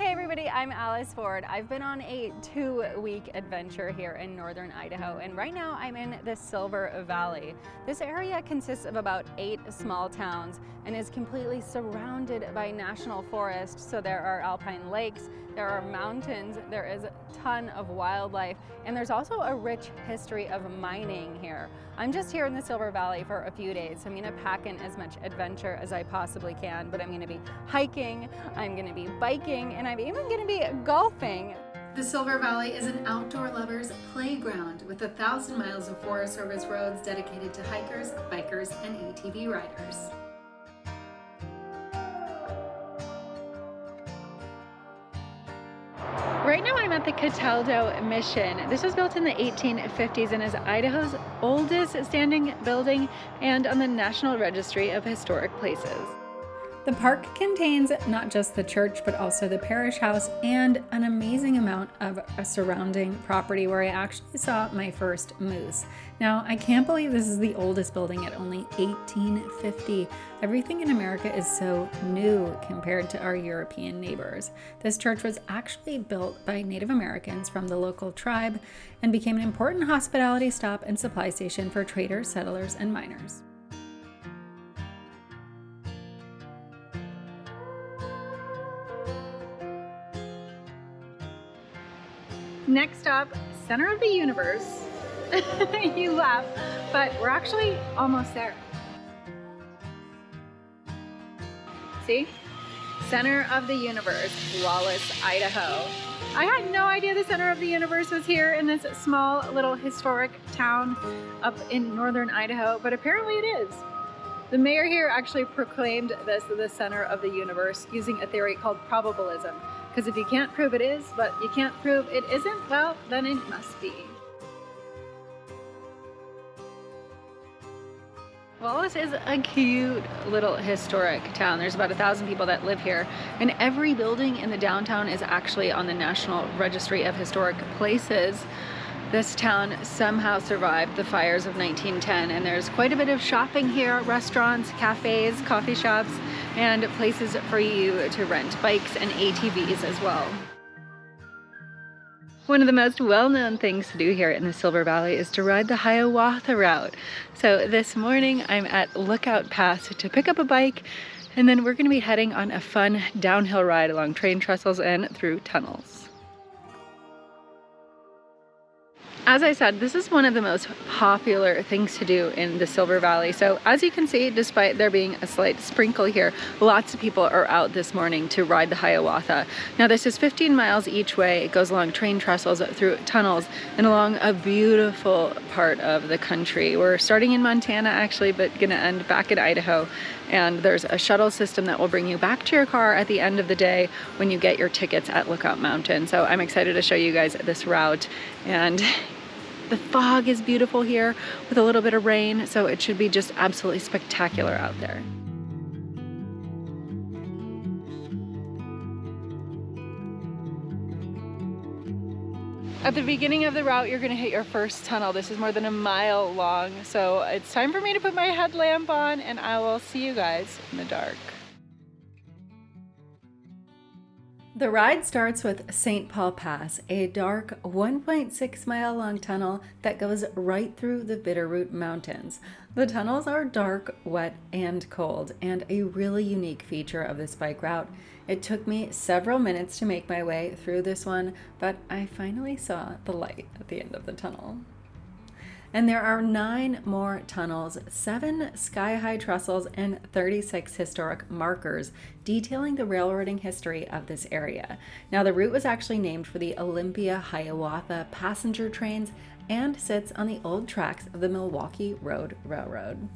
Hey everybody, I'm Alice Ford. I've been on a 2-week adventure here in northern Idaho, and right now I'm in the Silver Valley. This area consists of about 8 small towns and is completely surrounded by national forest. So there are alpine lakes, there are mountains, there is a ton of wildlife, and there's also a rich history of mining here. I'm just here in the Silver Valley for a few days, so I'm gonna pack in as much adventure as I possibly can, but I'm gonna be hiking, I'm gonna be biking, and I'm even gonna be golfing. The Silver Valley is an outdoor lover's playground with 1,000 miles of Forest Service roads dedicated to hikers, bikers, and ATV riders. Right now I'm at the Cataldo Mission. This was built in the 1850s and is Idaho's oldest standing building and on the National Registry of Historic Places. The park contains not just the church, but also the parish house and an amazing amount of surrounding property where I actually saw my first moose. Now, I can't believe this is the oldest building at only 1850. Everything in America is so new compared to our European neighbors. This church was actually built by Native Americans from the local tribe and became an important hospitality stop and supply station for traders, settlers, and miners. Next stop, center of the universe. You laugh, but we're actually almost there. See? Center of the universe, Wallace, Idaho. I had no idea the center of the universe was here in this small little historic town up in northern Idaho, but apparently it is. The mayor here actually proclaimed this the center of the universe using a theory called probabilism. Because if you can't prove it is, but you can't prove it isn't, well, then it must be. Wallace is a cute little historic town. There's about 1,000 people that live here, and every building in the downtown is actually on the National Registry of Historic Places. This town somehow survived the fires of 1910, and there's quite a bit of shopping here, restaurants, cafes, coffee shops, and places for you to rent bikes and ATVs as well. One of the most well-known things to do here in the Silver Valley is to ride the Hiawatha route. So this morning I'm at Lookout Pass to pick up a bike, and then we're going to be heading on a fun downhill ride along train trestles and through tunnels. As I said, this is one of the most popular things to do in the Silver Valley. So as you can see, despite there being a slight sprinkle here, lots of people are out this morning to ride the Hiawatha. Now this is 15 miles each way. It goes along train trestles, through tunnels, and along a beautiful part of the country. We're starting in Montana actually, but gonna end back in Idaho. And there's a shuttle system that will bring you back to your car at the end of the day when you get your tickets at Lookout Mountain. So I'm excited to show you guys this route. And the fog is beautiful here with a little bit of rain, so it should be just absolutely spectacular out there. At the beginning of the route, you're gonna hit your first tunnel. This is more than a mile long, so it's time for me to put my headlamp on, and I will see you guys in the dark. The ride starts with St. Paul Pass, a dark 1.6 mile long tunnel that goes right through the Bitterroot Mountains. The tunnels are dark, wet, and cold, and a really unique feature of this bike route. It took me several minutes to make my way through this one, but I finally saw the light at the end of the tunnel. And there are 9 more tunnels, 7 sky-high trestles, and 36 historic markers detailing the railroading history of this area. Now, the route was actually named for the Olympia Hiawatha passenger trains and sits on the old tracks of the Milwaukee Road Railroad.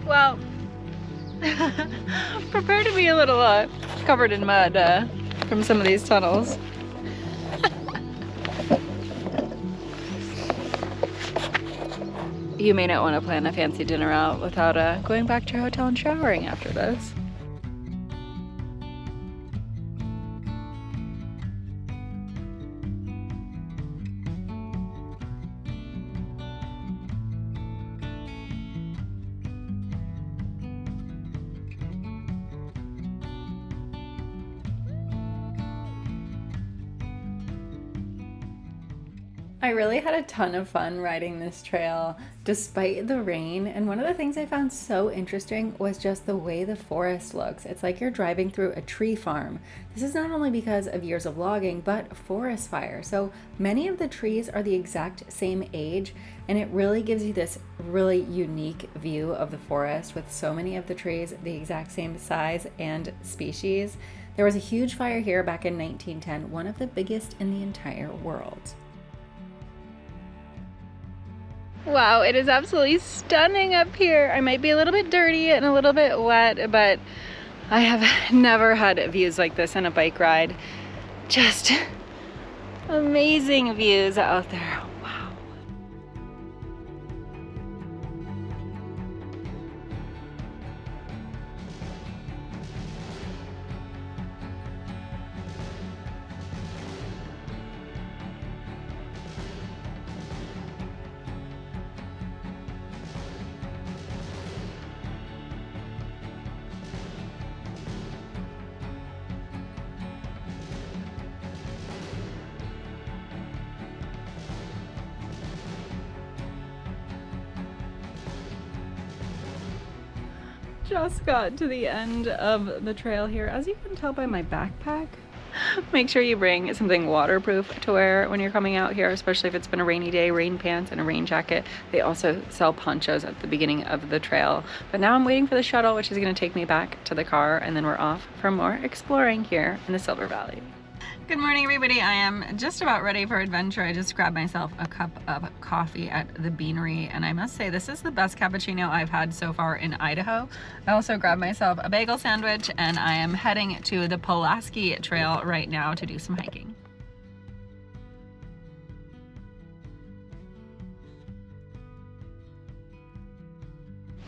Well, prepare to be a little covered in mud from some of these tunnels. You may not want to plan a fancy dinner out without going back to your hotel and showering after this. I really had a ton of fun riding this trail despite the rain. And one of the things I found so interesting was just the way the forest looks. It's like you're driving through a tree farm. This is not only because of years of logging, but forest fire. So many of the trees are the exact same age, and it really gives you this really unique view of the forest with so many of the trees the exact same size and species. There was a huge fire here back in 1910, one of the biggest in the entire world. Wow, it is absolutely stunning up here. I might be a little bit dirty and a little bit wet, but I have never had views like this on a bike ride. Just amazing views out there. Wow. Just got to the end of the trail here. As you can tell by my backpack, make sure you bring something waterproof to wear when you're coming out here, especially if it's been a rainy day. Rain pants and a rain jacket. They also sell ponchos at the beginning of the trail. But now I'm waiting for the shuttle, which is going to take me back to the car, and then we're off for more exploring here in the Silver Valley. Good morning, everybody. I am just about ready for adventure. I just grabbed myself a cup of coffee at the Beanery, and I must say this is the best cappuccino I've had so far in Idaho. I also grabbed myself a bagel sandwich, and I am heading to the Pulaski Trail right now to do some hiking.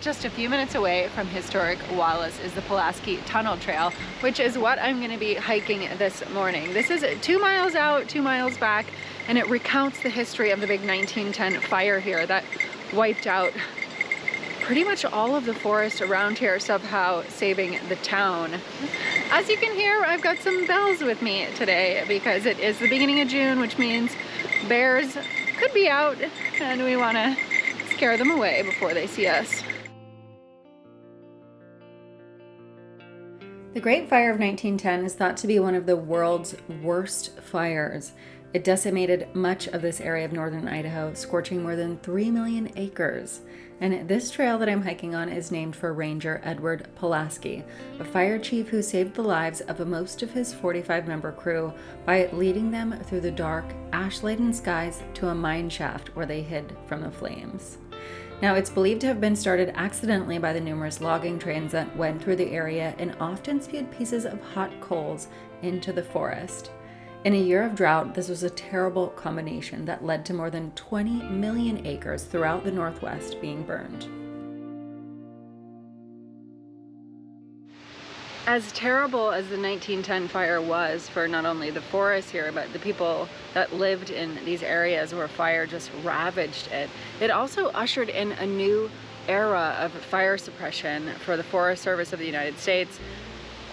Just a few minutes away from historic Wallace is the Pulaski Tunnel Trail, which is what I'm going to be hiking this morning. This is 2 miles out, 2 miles back, and it recounts the history of the big 1910 fire here that wiped out pretty much all of the forest around here, somehow saving the town. As you can hear, I've got some bells with me today because it is the beginning of June, which means bears could be out, and we want to scare them away before they see us. The Great Fire of 1910 is thought to be one of the world's worst fires. It decimated much of this area of northern Idaho, scorching more than 3 million acres. And this trail that I'm hiking on is named for Ranger Edward Pulaski, a fire chief who saved the lives of most of his 45-member crew by leading them through the dark, ash-laden skies to a mine shaft where they hid from the flames. Now, it's believed to have been started accidentally by the numerous logging trains that went through the area and often spewed pieces of hot coals into the forest. In a year of drought, this was a terrible combination that led to more than 20 million acres throughout the Northwest being burned. As terrible as the 1910 fire was for not only the forest here, but the people that lived in these areas where fire just ravaged it, it also ushered in a new era of fire suppression for the Forest Service of the United States.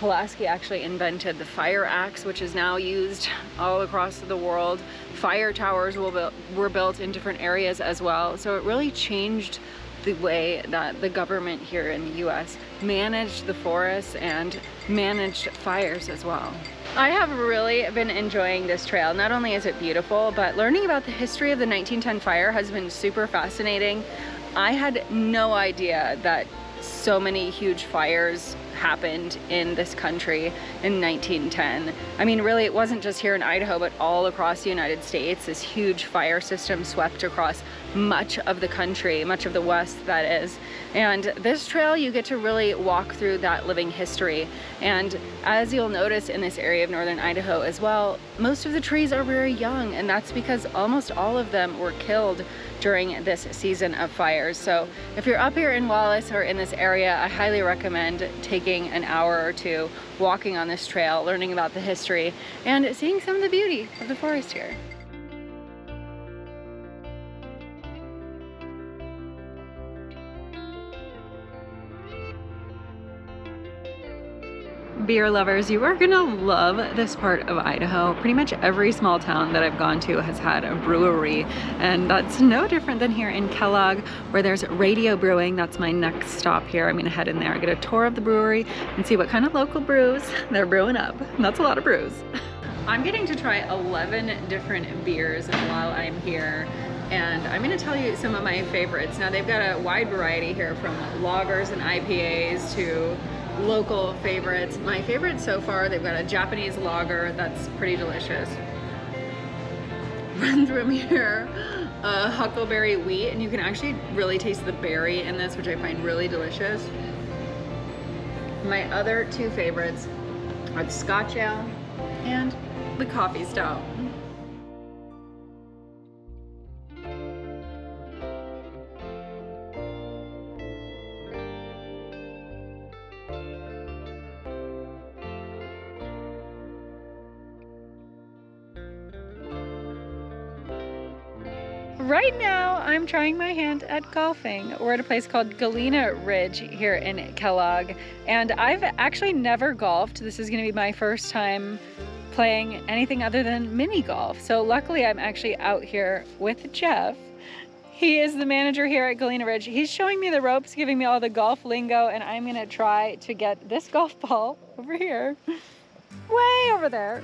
Pulaski actually invented the fire axe, which is now used all across the world. Fire towers were built in different areas as well. So it really changed the way that the government here in the US managed the forests and managed fires as well. I have really been enjoying this trail. Not only is it beautiful, but learning about the history of the 1910 fire has been super fascinating. I had no idea that so many huge fires happened in this country in 1910. I mean, really, it wasn't just here in Idaho, but all across the United States. This huge fire system swept across much of the country, much of the West, that is. And this trail, you get to really walk through that living history. And as you'll notice in this area of northern Idaho as well, most of the trees are very young, and that's because almost all of them were killed during this season of fires. So if you're up here in Wallace or in this area, I highly recommend taking an hour or two walking on this trail, learning about the history, and seeing some of the beauty of the forest here. beer lovers, you are gonna love this part of Idaho. Pretty much every small town that I've gone to has had a brewery, and that's no different than here in Kellogg, where there's Radio Brewing. That's my next stop here. I'm gonna head in there, get a tour of the brewery, and see what kind of local brews they're brewing up. And that's a lot of brews. I'm getting to try 11 different beers while I'm here, and I'm gonna tell you some of my favorites. Now, they've got a wide variety here, from lagers and IPAs to local favorites. My favorite so far, they've got a Japanese lager that's pretty delicious. Run through here, huckleberry wheat, and you can actually really taste the berry in this, which I find really delicious. My other two favorites are the Scotch Ale and the coffee stout. Right now, I'm trying my hand at golfing. We're at a place called Galena Ridge here in Kellogg, and I've actually never golfed. This is gonna be my first time playing anything other than mini golf. So luckily, I'm actually out here with Jeff. He is the manager here at Galena Ridge. He's showing me the ropes, giving me all the golf lingo, and I'm gonna try to get this golf ball over here, way over there.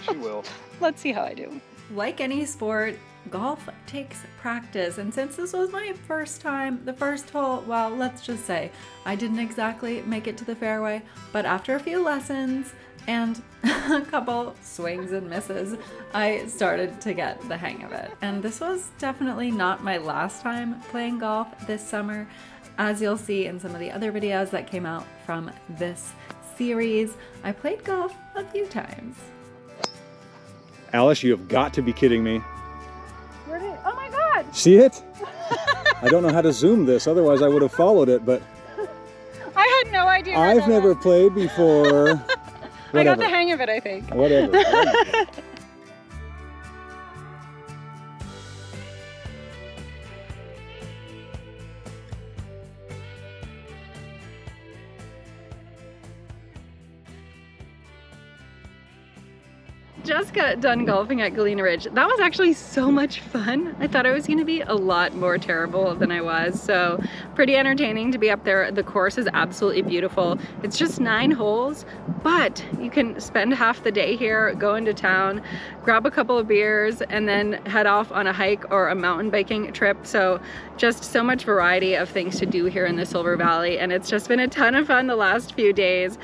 She will. Let's see how I do. Like any sport, golf takes practice, and since this was my first time, the first hole, well, let's just say I didn't exactly make it to the fairway, but after a few lessons and a couple swings and misses, I started to get the hang of it. And this was definitely not my last time playing golf this summer. As you'll see in some of the other videos that came out from this series, I played golf a few times. Alice, you have got to be kidding me. Oh my God! See it? I don't know how to zoom this, otherwise I would have followed it, but I had no idea. I've never played before. I got the hang of it, I think. Whatever. Just got done golfing at Galena Ridge. That was actually so much fun. I thought I was gonna be a lot more terrible than I was, so pretty entertaining to be up there. The course is absolutely beautiful. It's just 9 holes, but you can spend half the day here, go into town, grab a couple of beers, and then head off on a hike or a mountain biking trip. So just so much variety of things to do here in the Silver Valley, and it's just been a ton of fun the last few days.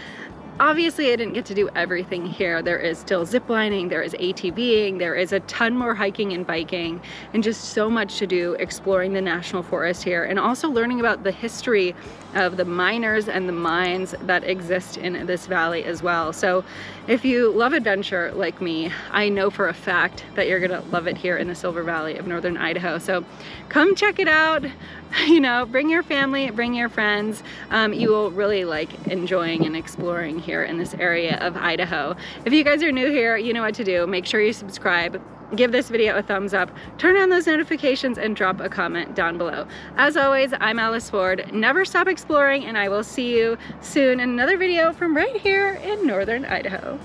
Obviously, I didn't get to do everything here. There is still zip lining, there is ATVing, there is a ton more hiking and biking, and just so much to do exploring the national forest here, and also learning about the history of the miners and the mines that exist in this valley as well. So if you love adventure like me, I know for a fact that you're gonna love it here in the Silver Valley of Northern Idaho. So come check it out. You know, bring your family, bring your friends. You will really like enjoying and exploring here in this area of Idaho. If you guys are new here, you know what to do. Make sure you subscribe, give this video a thumbs up, turn on those notifications, and drop a comment down below. As always, I'm Alice Ford. Never stop exploring, and I will see you soon in another video from right here in Northern Idaho.